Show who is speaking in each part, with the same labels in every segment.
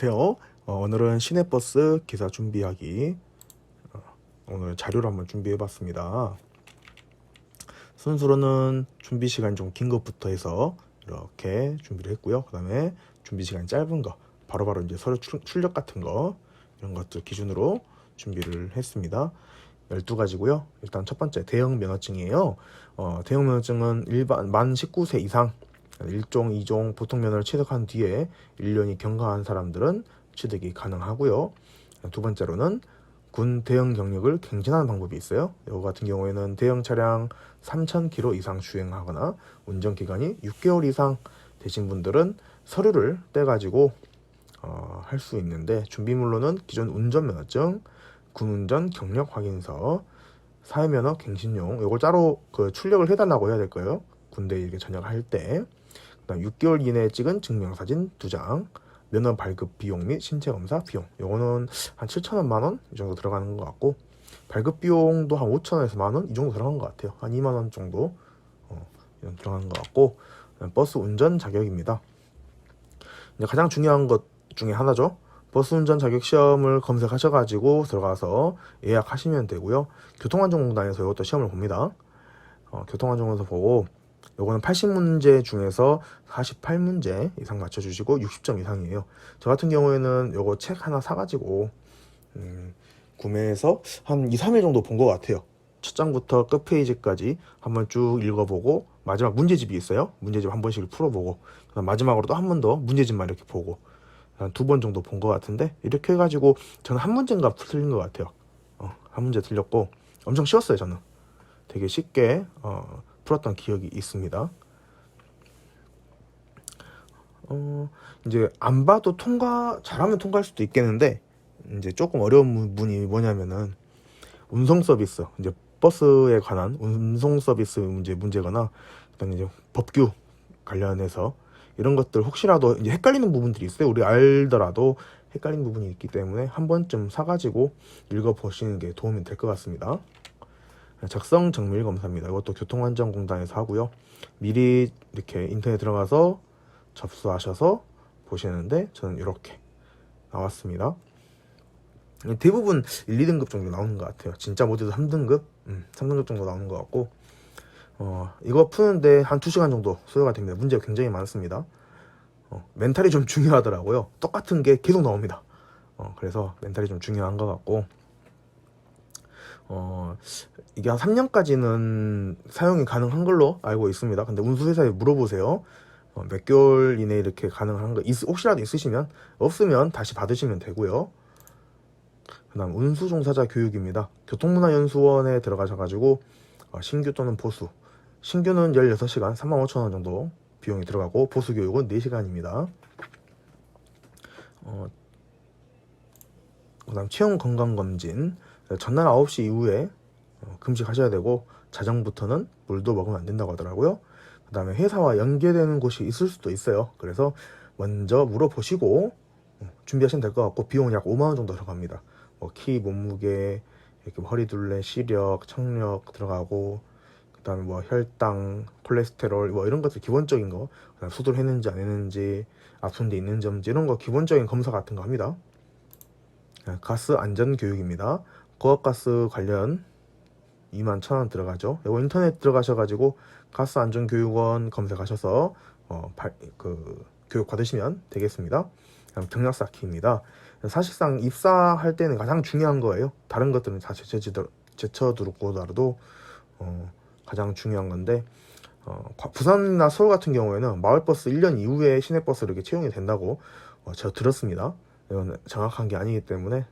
Speaker 1: 안녕하세요. 오늘은 시내버스 기사 준비하기 오늘 자료를 한번 준비해봤습니다. 순서로는 준비 시간이 좀 긴 것부터 해서 이렇게 준비를 했고요. 그 다음에 준비 시간이 짧은 거 바로바로 이제 서류 출력 같은 거 이런 것들 기준으로 준비를 했습니다. 12가지고요. 일단 첫 번째 대형 면허증이에요. 대형 면허증은 일반 만 19세 이상 1종, 2종 보통 면허를 취득한 뒤에 1년이 경과한 사람들은 취득이 가능하고요. 두 번째로는 군 대형 경력을 갱신하는 방법이 있어요. 이거 같은 경우에는 대형 차량 3,000km 이상 주행하거나 운전 기간이 6개월 이상 되신 분들은 서류를 떼가지고 할 수 있는데, 준비물로는 기존 운전면허증, 군운전 경력 확인서, 사회면허 갱신용 이걸 따로 출력을 해달라고 해야 될 거예요. 군대 이렇게 전역할 때. 그다음 6개월 이내에 찍은 증명사진 2장, 면허 발급 비용 및 신체검사 비용. 요거는 한 7,000원, 만원 이 정도 들어가는 것 같고, 발급 비용도 한 5,000원에서 만원 이 정도 들어간 것 같아요. 한 2만원 정도 들어가는 것 같고, 버스 운전 자격입니다. 이제 가장 중요한 것 중에 하나죠. 버스 운전 자격 시험을 검색하셔가지고 들어가서 예약하시면 되고요. 교통안전공단에서 이것도 시험을 봅니다. 교통안전공단에서 보고, 요거는 80문제 중에서 48문제 이상 맞춰주시고 60점 이상이에요. 저 같은 경우에는 요거 책 하나 사가지고 구매해서 한 2, 3일 정도 본 것 같아요. 첫 장부터 끝 페이지까지 한번 쭉 읽어보고, 마지막 문제집이 있어요. 문제집 한 번씩 풀어보고, 그다음 마지막으로 또 한 번 더 문제집만 이렇게 보고 한 2번 정도 본 것 같은데, 이렇게 해가지고 저는 한 문제인가 틀린 것 같아요. 한 문제 틀렸고 엄청 쉬웠어요. 저는 되게 쉽게 풀었던 기억이 있습니다. 이제 안 봐도 잘하면 통과할 수도 있겠는데, 이제 조금 어려운 부분이 뭐냐면은 운송 서비스, 이제 버스에 관한 운송 서비스 문제거나, 그다음에 이제 법규 관련해서 이런 것들 혹시라도 이제 헷갈리는 부분들이 있어요. 우리 알더라도 헷갈리는 부분이 있기 때문에 한 번쯤 사가지고 읽어보시는 게 도움이 될 것 같습니다. 작성 정밀 검사입니다. 이것도 교통안전공단에서 하고요. 미리 이렇게 인터넷 들어가서 접수하셔서 보시는데, 저는 이렇게 나왔습니다. 대부분 1, 2등급 정도 나오는 것 같아요. 진짜 못해도 3등급? 3등급 정도 나오는 것 같고, 이거 푸는데 한 2시간 정도 소요가 됩니다. 문제가 굉장히 많습니다. 멘탈이 좀 중요하더라고요. 똑같은 게 계속 나옵니다. 그래서 멘탈이 좀 중요한 것 같고, 이게 한 3년까지는 사용이 가능한 걸로 알고 있습니다. 근데 운수회사에 물어보세요. 몇 개월 이내에 이렇게 가능한 거 혹시라도 있으시면, 없으면 다시 받으시면 되고요. 그 다음 운수 종사자 교육입니다. 교통문화연수원에 들어가셔가지고 신규 또는 보수, 신규는 16시간 35,000원 정도 비용이 들어가고, 보수 교육은 4시간입니다. 그 다음 체형 건강검진, 전날 9시 이후에 금식하셔야 되고, 자정부터는 물도 먹으면 안 된다고 하더라고요. 그 다음에 회사와 연계되는 곳이 있을 수도 있어요. 그래서 먼저 물어보시고 준비하시면 될 것 같고, 비용은 약 5만원 정도 들어갑니다. 키, 몸무게, 이렇게 허리둘레, 시력, 청력 들어가고, 그 다음에 혈당, 콜레스테롤 이런 것들 기본적인 거, 그다음 수술 했는지 안 했는지, 아픈 데 있는지 없는지 이런 거 기본적인 검사 같은 거 합니다. 가스 안전 교육입니다. 고압가스 관련 21,000원 들어가죠. 이거 인터넷 들어가셔가지고 가스안전교육원 검색하셔서 교육 받으시면 되겠습니다. 그다음 경력 쌓기입니다. 사실상 입사할 때는 가장 중요한 거예요. 다른 것들은 다 제쳐두고라도 가장 중요한 건데, 부산이나 서울 같은 경우에는 마을버스 1년 이후에 시내버스로 이렇게 채용이 된다고 제가 들었습니다. 이건 정확한 게 아니기 때문에,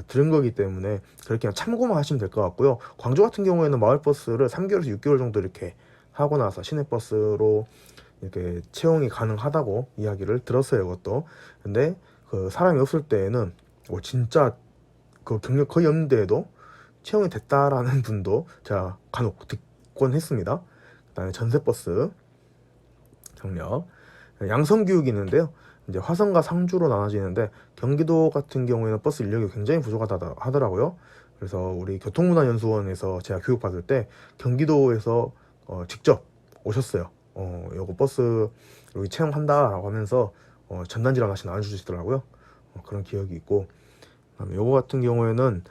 Speaker 1: 들은 거기 때문에 그렇게 그냥 참고만 하시면 될 것 같고요. 광주 같은 경우에는 마을버스를 3개월에서 6개월 정도 이렇게 하고 나서 시내버스로 이렇게 채용이 가능하다고 이야기를 들었어요. 이것도. 근데 사람이 없을 때에는 진짜 경력 거의 없는데도 채용이 됐다라는 분도 제가 간혹 듣곤 했습니다. 그 다음에 전세버스 경력, 양성교육이 있는데요. 이제 화성과 상주로 나눠지는데, 경기도 같은 경우에는 버스 인력이 굉장히 부족하다 하더라고요. 그래서 우리 교통문화연수원에서 제가 교육받을 때 경기도에서 직접 오셨어요. 요거 버스 여기 체험한다라고 하면서 전단지를 하나씩 나눠주시더라고요. 그런 기억이 있고, 그다음에 요거 같은 경우에는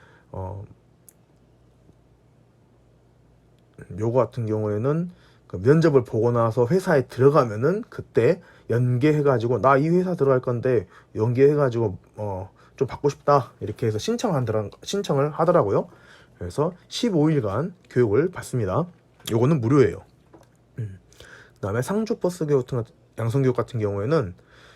Speaker 1: 그 면접을 보고 나서 회사에 들어가면은 그때 연계해가지고 나 이 회사 들어갈 건데 연계해가지고 좀 받고 싶다 이렇게 해서 신청을 하더라고요. 그래서 15일간 교육을 받습니다. 요거는 무료예요. 그다음에 상주버스 교육 같은 양성교육 같은 경우에는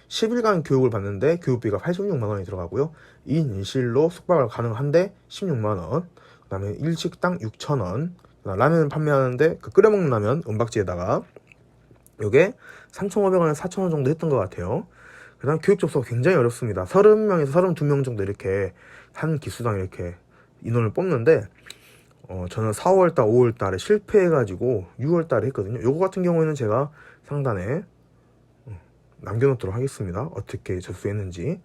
Speaker 1: 10일간 교육을 받는데 교육비가 86만 원이 들어가고요. 2인 1실로 숙박을 가능한데 16만 원. 그다음에 일식당 6천 원. 라면 판매하는데 그 끓여 먹는 라면 은박지에다가 요게 3,500원에서 4,000원 정도 했던 것 같아요. 그다음 교육 접수가 굉장히 어렵습니다. 30명에서 32명 정도 이렇게 한 기수당 이렇게 인원을 뽑는데 저는 4월달, 5월달에 실패해가지고 6월달에 했거든요. 요거 같은 경우에는 제가 상단에 남겨놓도록 하겠습니다. 어떻게 접수했는지.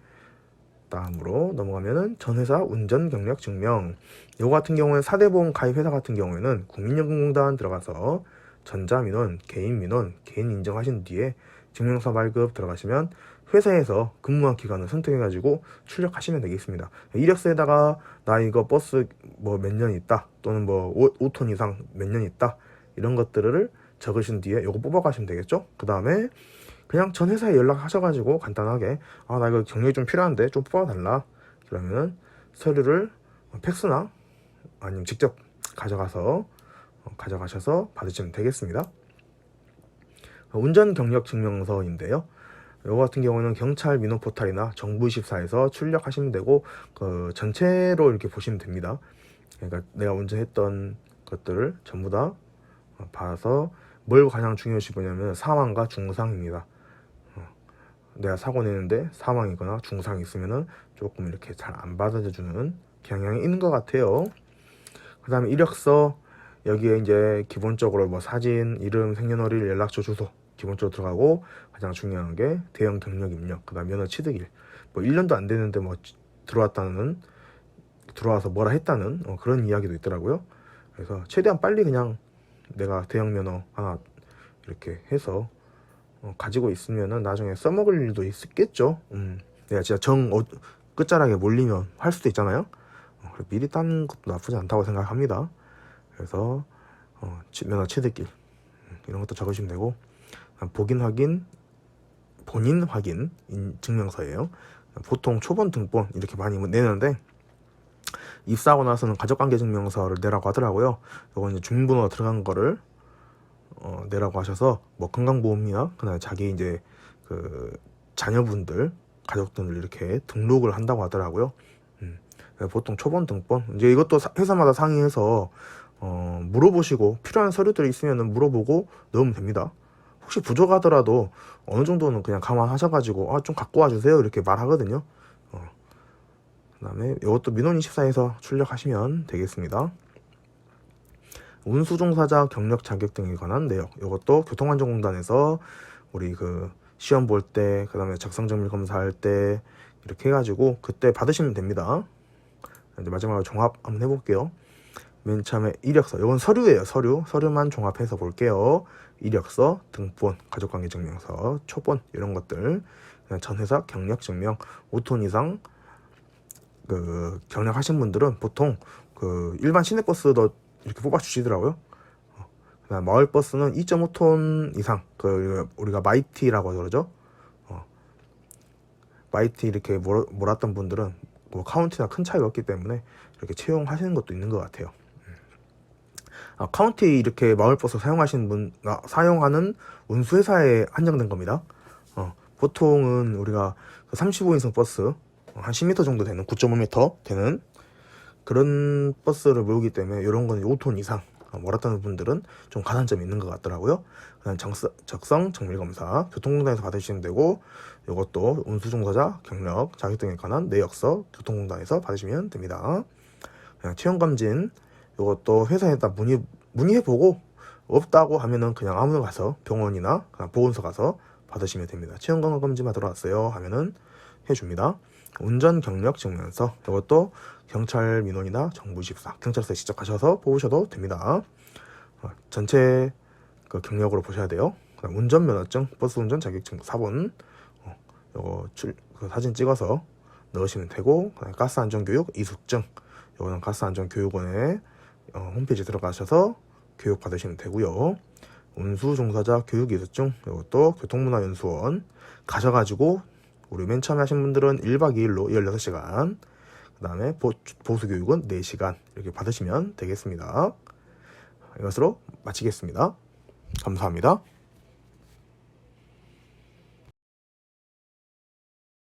Speaker 1: 다음으로 넘어가면은 전회사 운전 경력 증명. 요거 같은 경우는 4대 보험 가입 회사 같은 경우에는 국민연금공단 들어가서 전자민원, 개인민원, 개인 인정하신 뒤에 증명서 발급 들어가시면 회사에서 근무한 기간을 선택해가지고 출력하시면 되겠습니다. 이력서에다가 나 이거 버스 뭐 몇 년 있다 또는 뭐 5톤 이상 몇 년 있다 이런 것들을 적으신 뒤에 요거 뽑아가시면 되겠죠. 그 다음에 그냥 전 회사에 연락하셔가지고 간단하게 나 이거 경력이 좀 필요한데 좀 뽑아달라 그러면은 서류를 팩스나 아니면 직접 가져가셔서 받으시면 되겠습니다. 운전 경력 증명서인데요. 이거 같은 경우는 경찰 민원 포탈이나 정부24에서 출력하시면 되고 그 전체로 이렇게 보시면 됩니다. 그러니까 내가 운전했던 것들을 전부 다 봐서 뭘 가장 중요시 보냐면 사망과 중상입니다. 내가 사고 내는데 사망이거나 중상이 있으면은 조금 이렇게 잘 안 받아주는 경향이 있는 것 같아요. 그 다음에 이력서 여기에 이제 기본적으로 뭐 사진, 이름, 생년월일, 연락처, 주소 기본적으로 들어가고 가장 중요한 게 대형 경력 입력, 그 다음 면허 취득일. 뭐 1년도 안 됐는데 뭐 들어와서 뭐라 했다는 그런 이야기도 있더라고요. 그래서 최대한 빨리 그냥 내가 대형 면허 하나 이렇게 해서 가지고 있으면은 나중에 써먹을 일도 있겠죠. 내가 진짜 끝자락에 몰리면 할 수도 있잖아요. 미리 따는 것도 나쁘지 않다고 생각합니다. 그래서 면허 취득일 이런 것도 적으시면 되고, 본인 확인 증명서예요. 보통 초본 등본 이렇게 많이 내는데 입사하고 나서는 가족관계 증명서를 내라고 하더라고요. 이건 이제 주민번호가 들어간 거를 내라고 하셔서 뭐 건강보험이나 그다음에 자기 이제 그 자녀분들 가족들을 이렇게 등록을 한다고 하더라고요. 보통 초본 등본 이제 이것도 회사마다 상의해서 물어보시고 필요한 서류들이 있으면 물어보고 넣으면 됩니다. 혹시 부족하더라도 어느 정도는 그냥 감안하셔가지고 좀 갖고 와주세요 이렇게 말하거든요. 그 다음에 이것도 민원24에서 출력하시면 되겠습니다. 운수종사자 경력 자격 등에 관한 내용, 이것도 교통안전공단에서 우리 그 시험 볼 때, 그 다음에 적성정밀 검사할 때 이렇게 해가지고 그때 받으시면 됩니다. 이제 마지막으로 종합 한번 해볼게요. 맨 처음에 이력서, 이건 서류예요. 서류만 종합해서 볼게요. 이력서, 등본, 가족관계증명서, 초본 이런 것들, 전회사 경력증명, 5톤 이상 그 경력하신 분들은 보통 그 일반 시내버스도 이렇게 뽑아주시더라고요. 그다음 마을버스는 2.5톤 이상, 그 우리가 마이티라고 그러죠. 마이티 이렇게 몰았던 분들은 뭐 카운티나 큰 차이가 없기 때문에 이렇게 채용하시는 것도 있는 것 같아요. 카운티 이렇게 마을버스 사용하는 운수회사에 한정된 겁니다. 보통은 우리가 35인승 버스 한 10m 정도 되는 9.5m 되는 그런 버스를 모으기 때문에 이런 거는 5톤 이상 몰았다는 분들은 좀 가산점이 있는 것 같더라고요. 그다음 적성 정밀검사 교통공단에서 받으시면 되고, 이것도 운수종사자 경력 자격 등에 관한 내역서 교통공단에서 받으시면 됩니다. 체온검진 이것도 회사에다 문의해보고 없다고 하면은 그냥 아무나 가서 병원이나 보건소 가서 받으시면 됩니다. 체온검진만 들어왔어요 하면은 해줍니다. 운전 경력 증명서 이것도 경찰 민원이나 정부24 경찰서에 직접 가셔서 뽑으셔도 됩니다. 전체 그 경력으로 보셔야 돼요. 운전면허증, 버스 운전 자격증 4번, 요거 그 사진 찍어서 넣으시면 되고, 가스안전교육 이수증, 이거는 가스안전교육원의 홈페이지 들어가셔서 교육 받으시면 되고요. 운수종사자 교육이수증, 이것도 교통문화연수원 가셔가지고 우리 맨 처음에 하신 분들은 1박 2일로 16시간, 그 다음에 보수교육은 4시간 이렇게 받으시면 되겠습니다. 이것으로 마치겠습니다. 감사합니다.